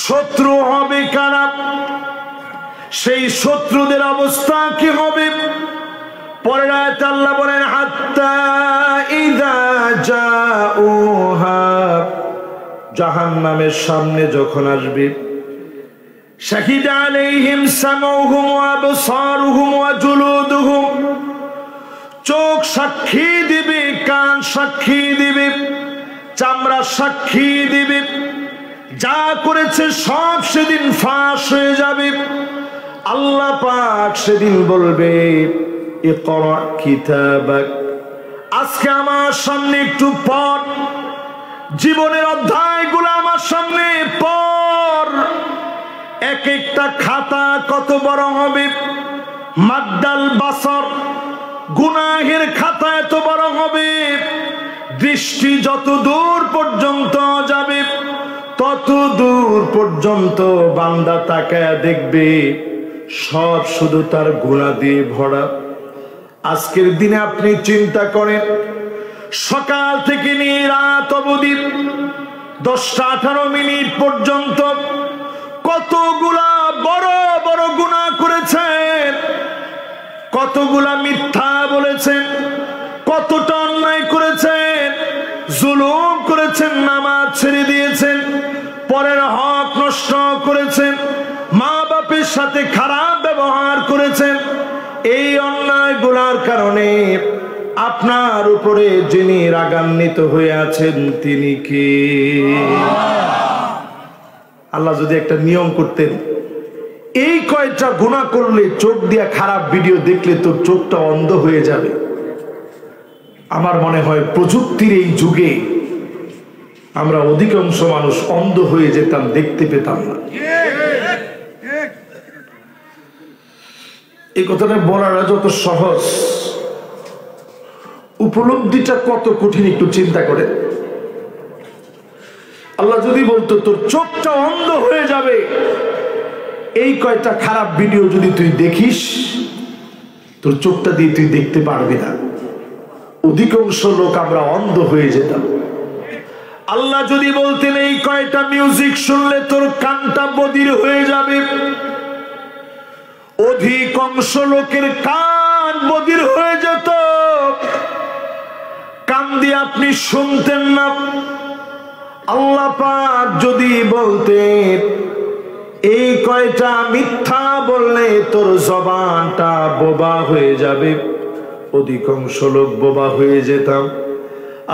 শত্রু হবে কারা, সেই শত্রুদের অবস্থা কি হবে? পরের আয়াতে আল্লাহ বলেন হাত্তা ইযা জাউহা, জাহান্নামের সামনে যখন আসবে, শাহিদ আলাইহিম সামউহুম ওয়া আবসারুহুম ওয়া জুলুদুহুম, চোখ সাক্ষী দিবে, কান সাক্ষী দিবে, চামড়া সাক্ষী দিবে, যা করেছে সব সেদিন ফাঁস হয়ে যাবে। আল্লাহ পাক সেদিন বলবে ইকরা কিতাবাক, আজকে আমার সামনে একটু পড়, জীবনের অধ্যায়গুলো আমার সামনে পড়। এক একটা খাতা কত বড় হবে, মাদ্দাল বাসর, গুনাহের খাতা এত বড় হবে, দৃষ্টি যত দূর পর্যন্ত যাবে তত দূর পর্যন্ত বান্দা তাকায়া দেখবে সব শুধু তার গুনাহ দিয়ে ভরা। আজকের দিনে আপনি চিন্তা করেন, সকাল থেকে নিয়ে রাত অবধি 10-18 পর্যন্ত কতগুলা বড় বড় গুনাহ করেছেন, কতগুলা মিথ্যা বলেছেন, কতটা অন্যায় করেছেন, জুলুম করেছেন, নামাজ ছেড়ে দিয়েছেন, পরের হক নষ্ট করেছেন, মা বাপের সাথে খারাপ ব্যবহার করেছেন। এই অন্যায় গুনার কারণে আপনার উপরে যিনি রাগান্বিত হয়ে আছেন তিনি কে? আল্লাহ যদি একটা নিয়ম করতেন, এই কয়টা গুনাহ করলে চোখ দিয়া খারাপ ভিডিও দেখলে তোর চোখটা অন্ধ হয়ে যাবে, আমার মনে হয় প্রযুক্তির এই যুগে আমরা অধিকাংশ মানুষ অন্ধ হয়ে যেতাম, দেখতে পেতাম না। এই কথাটা বলাটা যত সহজ, উপলব্ধিটা কত কঠিন একটু চিন্তা করে। আল্লাহ যদি বলতো তোর চোখটা অন্ধ হয়ে যাবে এই কয়টা খারাপ ভিডিও যদি তুই দেখিস, তোর চোখটা দিয়ে তুই দেখতে পারবি না। অধিকাংশ লোক আমরা অন্ধ হয়ে যেতাম। আল্লাহ যদি বলতেন এই কয়টা মিউজিক শুনলে তোর কানটা বধির হয়ে যাবে, অধিকাংশ লোকের কান বধির হয়ে যেত, কান দিয়ে আপনি শুনতেন না। আল্লাহ পাক যদি বলতেন এই কয়টা মিথ্যা বললে তোর জবানটা বোবা হয়ে যাবে, অধিকাংশ লোক বোবা হয়ে যেতাম।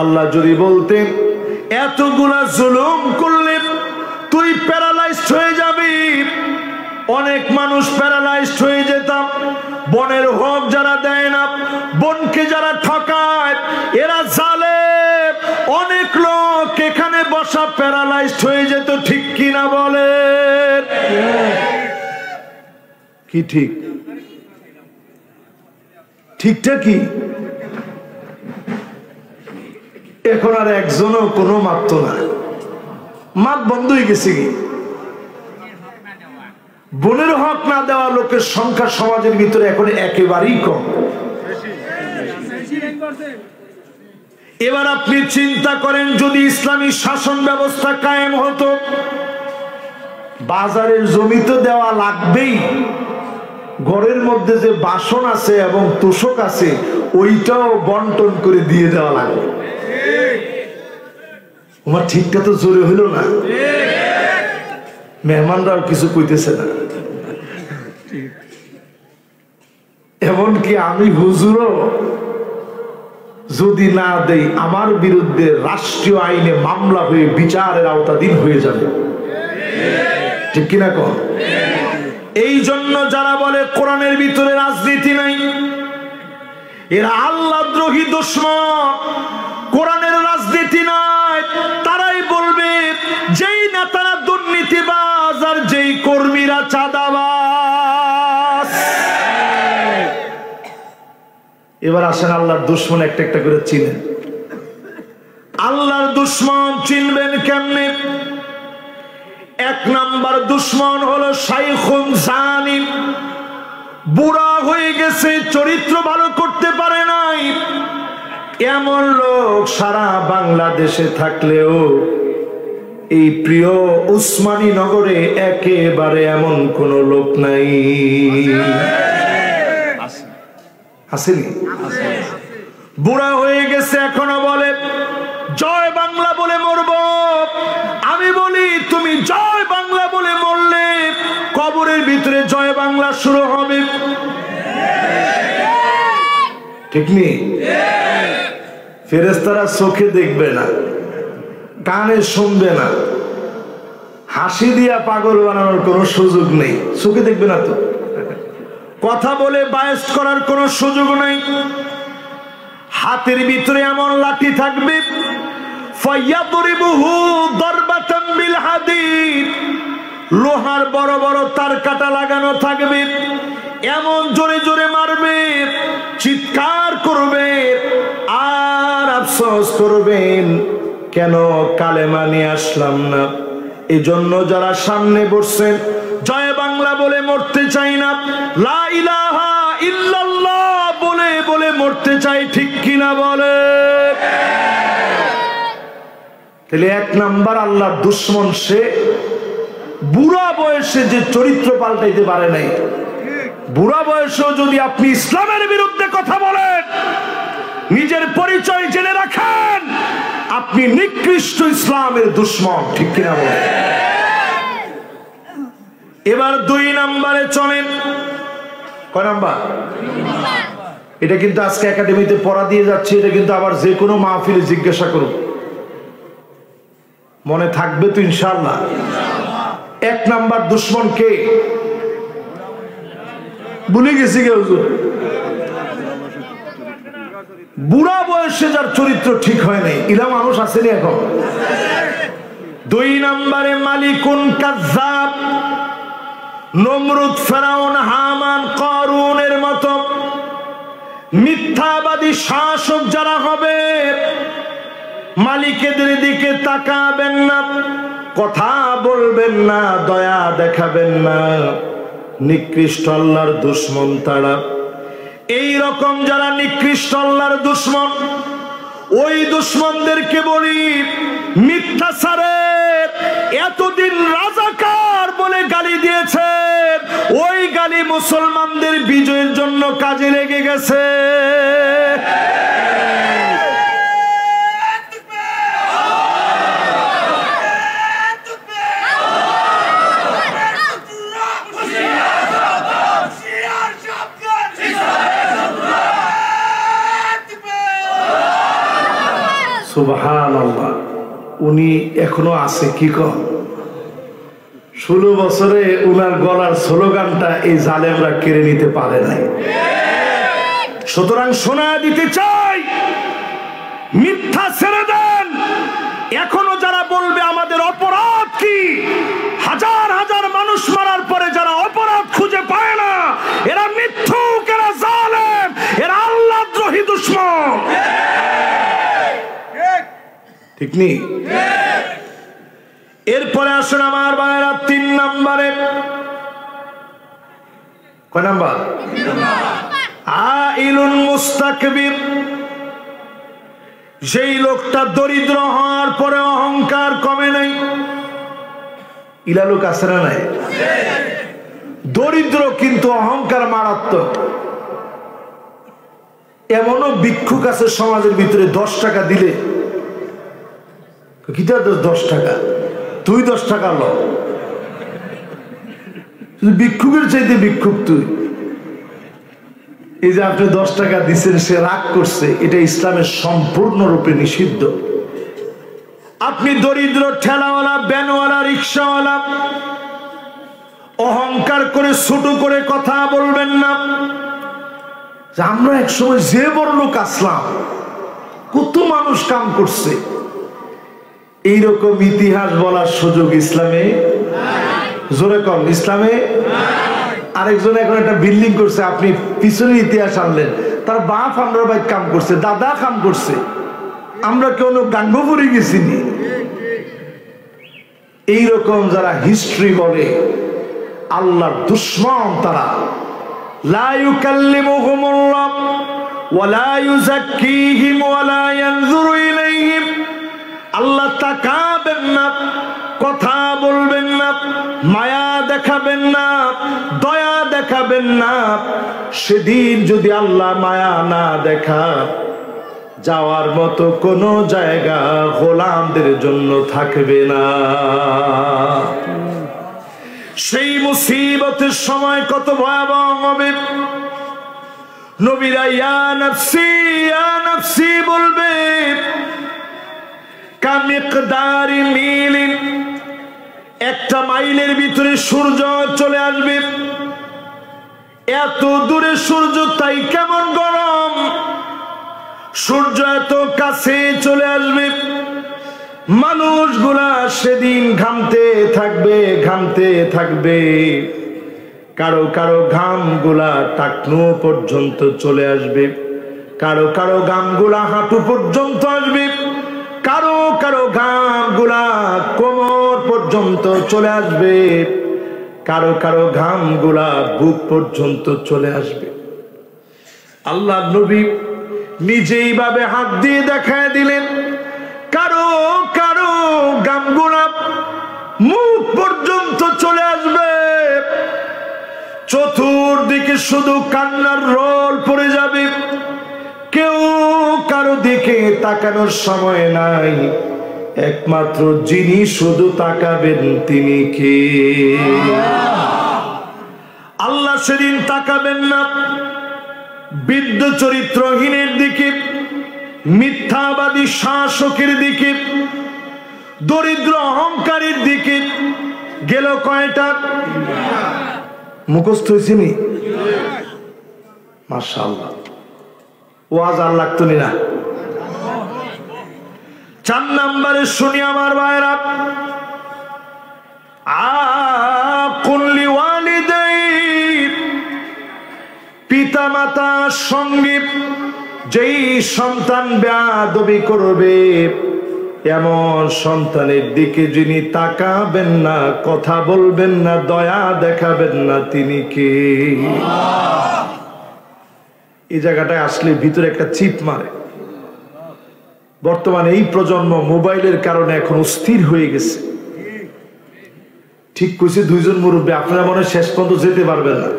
আল্লাহ যদি বলতেন এতগুলা জুলুম করলে তুই প্যারালাইজড হয়ে যাবি, অনেক মানুষ প্যারালাইজড হয়ে যেতাম। বনের হক যারা দেয় না, বনকে যারা ঠকায়, এরা জালেম, অনেক লোক এখানে বসা প্যারালাইজড হয়ে যেত, ঠিক কিনা বলেন? কি ঠিক? ঠিকটা কি? এখন আর একজনও কোনো মাপতো না, মাপ বন্ধ হয়ে গেছে। কি বনের হক না দেওয়া লোকের সংখ্যা সমাজের ভিতরে এখন একেবারেই কম। এবার আপনি চিন্তা করেন, যদি ইসলামী শাসন ব্যবস্থা কায়েম হতো, বাজারের জমি তো দেওয়া লাগবেই, ঘরের মধ্যে যে বাসন আছে এবং তোষক আছে ওইটাও বন্টন করে দিয়ে দেওয়া লাগবে। আমার ঠিকটা তো জোরে হইল না, মেহমানরাও কিছু কইতেছে না। এমনকি আমি হুজুরও যদি না দেই, আমার বিরুদ্ধে রাষ্ট্রীয় আইনে মামলা হয়ে বিচারের আওতাধীন হয়ে যাবে, ঠিক কিনা কর? এই জন্য যারা বলে কোরআনের ভিতরে রাজনীতি নাই, এরা আল্লাহদ্রোহী দুশমন। কোরআনের রাজনীতি নাই, তারাই বলবে যেই নেতারা দুর্নীতিবাজ আর যেই কর্মীরা চাঁদাবাজ। এবার আসেন আল্লাহর দুশমন একটা একটা করে চিনেন। আল্লাহর দুশমন চিনবেন কেমনে? এক নাম্বার দুশমন হলো শাইখুন জানি, বুড়া হয়ে গেছে, চরিত্র ভালো করতে পারে নাই। এমন লোক সারা বাংলাদেশে থাকলেও এই প্রিয় উসমানী নগরে একেবারে এমন কোন লোক নাই। আসেনি? বুড়া হয়ে গেছে এখনো বলে জয় বাংলা বলে মরব। আমি বলি তুমি জয় বাংলা বলে মরলে কবরের ভিতরে জয় বাংলা শুরু হবে, ঠিক নেই? ফেরেশতারা চোখে দেখবে না, কানে শুনবে না, হাসি দিয়া পাগল বানানোর কোনো সুযোগ নেই। চোখে দেখবে না তো, কথা বলে বায়াস করার কোনো সুযোগ নেই। হাতের ভিতরে এমন লাঠি থাকবে ফায়াদরিবুহু দরবাতাম বিল হাদিদ, লোহার বড় বড় তার কাটা লাগানো থাকবে, এমন জোরে জোরে মারবে, চিৎকার করবে আর আফসোস করবেন কেন কালেমা নিয়ে আসলাম না। এই জন্য যারা সামনে বসছেন জয় বাংলা বলে মরতে চাই না, লা ইলাহা ইল্লাল্লাহ বলে বলে মরতে চাই, ঠিক কিনা বলে? তাহলে এক নাম্বার আল্লাহর দুশ্মন সে বুড়া বয়সে যে চরিত্র পাল্টাইতে পারে নাই। বুড়া বয়সেও যদি আপনি ইসলামের বিরুদ্ধে কথা বলেন, নিজের পরিচয় জেনে রাখেন, আপনি নিকৃষ্ট ইসলামের দুশ্মন, ঠিক কিনা বলেন? এবার 2 নম্বরে চলেন। কয় নাম্বার? এটা কিন্তু আজকে একাডেমিতে পড়া দিয়ে যাচ্ছে, এটা কিন্তু আবার যে কোনো মাহফিলে জিজ্ঞাসা করুন, মনে থাকবে তো ইনশাআল্লাহ। 1 নাম্বার দুশ্মন কে? ভুলে গেছি কে হুজুর? বুড়া বয়সে যার চরিত্র ঠিক হয় নাই, ইলা মানুষ আসেনি এখন। 2 নম্বরে মালিকুন কাযযাব, নমরুদ, ফেরাউন, হামান, কারুনের মতো মিথ্যাবাদী শাসক যারা হবে, মালিকেদের দিকে তাকাবেন না, কথা বলবেন না, দয়া দেখাবেন না, নিকৃষ্ট আল্লাহর দুশ্মন তারা। এই রকম যারা নিকৃষ্ট আল্লাহর দুশ্মন, ওই দুশ্মনদেরকে বলি মিথ্যাচারের এতদিন রাজাকার বলে গালি দিয়েছে, ওই গালি মুসলমানদের বিজয়ের জন্য কাজে লেগে গেছে। সুবহানাল্লাহ। উনি এখনো আছে কি কম? 16 বছরে উনার গলার স্লোগানটা এই জালেমরা কেড়ে নিতে পারে নাই। সুতরাং শোনা দিতে চাই, মিথ্যা ছেড়ে দেন। এখনো যারা বলবে আমাদের অপরাধ কি, হাজার হাজার মানুষ মারার পরে যারা অপরাধ খুঁজে পায় না, এরা মিথ্যুক, এরা জালেম, এরা আল্লাহদ্রোহী দুশমন, ঠিক নেই? এরপরে আসেন আমার ভাইয়েরা 3 নম্বরে। কয় নাম্বার? আইলুন মুস্তাকবির, যেই লোকটা দরিদ্র হওয়ার পরে অহংকার কমে নাই। ইলা লোক আছে না নাই? দরিদ্র কিন্তু অহংকার মারাত্মক। এমনও ভিক্ষুক আছে সমাজের ভিতরে, 10 টাকা দিলে কি 10 টাকা, তুই 10 টাকা ল, ভিক্ষুকের চাইতে ভিক্ষুক তুই। এই যে আপনি 10 টাকা দিচ্ছেন, সে রাগ করছে, এটা ইসলামের সম্পূর্ণরূপে নিষিদ্ধ। আপনি দরিদ্র ঠেলাওয়ালা, ভ্যানওয়ালা, রিক্সাওয়ালা, অহংকার করে ছোট করে কথা বলবেন না। আমরা একসময় যে বড় লোক আসলাম, কত মানুষ কাম করছে, এইরকম ইতিহাস বলার সুযোগ ইসলামে, জোরে কম, ইসলামে। আরেকজন এখন একটা বিল্ডিং করছে, আপনি পিছনে ইতিহাস আনলেন, তার বাপ আমরা ভাই কাম করছে, দাদা কাম করছে, আমরা কেউ গাঙ্গপুরে গেছি। এইরকম যারা হিস্ট্রি বলে আল্লাহর দুশমন, তারা লা ইউকাল্লিমুহুমুল্লাহ ওয়া লা ইউযাক্কিহিম ওয়া লা ইয়ানজুরু ইলাইহিম, আল্লাহ তাকাবেন না, কথা বলবেন না, মায়া দেখাবেন না, দয়া দেখাবেন না। সেদিন যদি আল্লাহ মায়া না দেখা, যাওয়ার মতো কোনো জায়গা গোলামদের জন্য থাকবে না। সেই মুসিবতের সময় কত ভয়াবহ হবে। নবীরা ইয়া নাফসি বলবে, কামিকদারি মিলিন, একটা মাইলের ভিতরে সূর্য চলে আসবে। এত দূরে সূর্য, তাই কেমন গরম। সূর্য এত কাছে চলে আসবে, মানুষগুলা সেদিন ঘামতে থাকবে। কারো কারো ঘামগুলা টাকনু পর্যন্ত চলে আসবে, কারো কারো ঘামগুলা হাঁটু পর্যন্ত আসবে, কারো কারো ঘামগুলা কোমর পর্যন্ত চলে আসবে, কারো কারো ঘামগুলা বুক পর্যন্ত চলে আসবে। আল্লাহ নবী নিজেই ভাবে হাত দিয়ে দেখায় দিলেন, কারো কারো ঘামগুলা মুখ পর্যন্ত চলে আসবে। চতুর্দিকে শুধু কান্নার রোল পড়ে যাবে, কেউ কারো দিকে তাকানোর সময় নাই। একমাত্র যিনি শুধু তাকাবেন তিনি কে? আল্লাহ সেদিন তাকাবেন না বিদ্য চরিত্রহীনের দিকে, মিথ্যাবাদী শাসকের দিকে, দরিদ্র অহংকারীর দিকে। গেল কয়টা? মুখস্থ হয়েছিনি? মাশাআল্লাহ, ওয়াজ আর লাগতো না। 4 নম্বরে শুনি আমার ভাইরা, আকুল্লি ওয়ালিদাই, পিতা মাতার সঙ্গে যেই সন্তান বেয়াদবি করবে, এমন সন্তানের দিকে যিনি তাকাবেন না, কথা বলবেন না, দয়া দেখাবেন না, তিনি কে? এই জায়গাটায় আসলে ভিতরে একটা চিপ মারে। বর্তমানে এই প্রজন্ম মোবাইলের কারণে এখন অস্থির হয়ে গেছে। ঠিক কইছে 2 জন মুরব্বী, আপনারা মনে শেষ পর্যন্ত যেতে পারবেন না।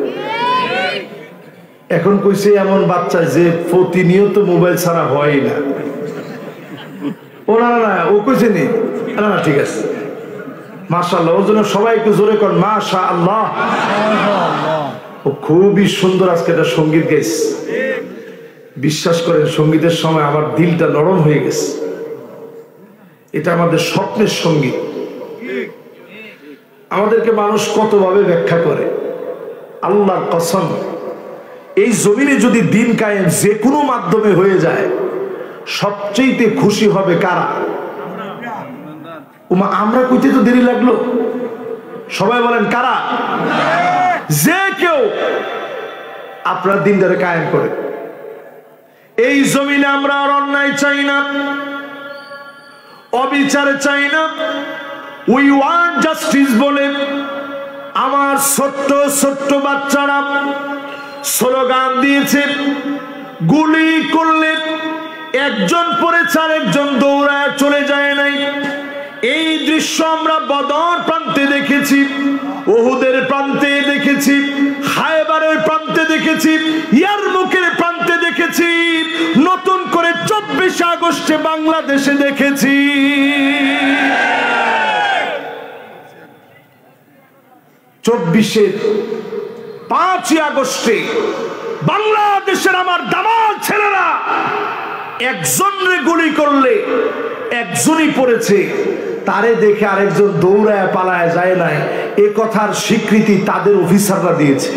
এখন কইছে এমন বাচ্চা যে প্রতিনিয়ত মোবাইল ছাড়া হয় না। ও না না, ও কইছে নি না, ঠিক আছে, মাশাআল্লাহ। ওর জন্য সবাই একটু জোরে কর মাশাআল্লাহ। ও খুবই সুন্দর আজকে একটা সঙ্গীত গাইছে। বিশ্বাস করেন, সঙ্গীতের সময় আমার দিলটা নরম হয়ে গেছে। এটা আমাদের স্বপ্নের সঙ্গীত। আমাদেরকে মানুষ কতভাবে ব্যাখ্যা করে, আল্লাহর কসম, এই জমিনে যদি দিন কায়েম যে কোনো মাধ্যমে হয়ে যায়, সবচেয়ে খুশি হবে কারা? আমরা কইতে তো দেরি লাগলো। সবাই বলেন কারা? যে কেউ আপনার দিনটারে কায়েম করে। এই জমিনে আমরা আর অন্যায় চাই না, অবিচার চাই না। উই ওয়ান্ট জাস্টিস বলে আমার ছোট্ট ছোট্ট বাচ্চারা স্লোগান দিয়েছে। গুলি করলে একজন পড়েছে আর একজন দৌড়ায় চলে যায় নাই। এই দৃশ্য আমরা বদর প্রান্তে দেখেছি, উহুদের প্রান্তে দেখেছি, খায়বারের প্রান্তে দেখেছি, ইয়ারমুকের প্রান্তে দেখেছি, নতুন করে 24 আগস্টে বাংলাদেশে দেখেছি। 24-এর 5ই আগস্টে বাংলাদেশের আমার দামাল ছেলেরা একজনরে গুলি করলে একজনই পড়েছে, তারে দেখে আরেকজন দৌড়ায় পালায় যায় নাই। এ কথার স্বীকৃতি তাদের অফিসাররা দিয়েছে।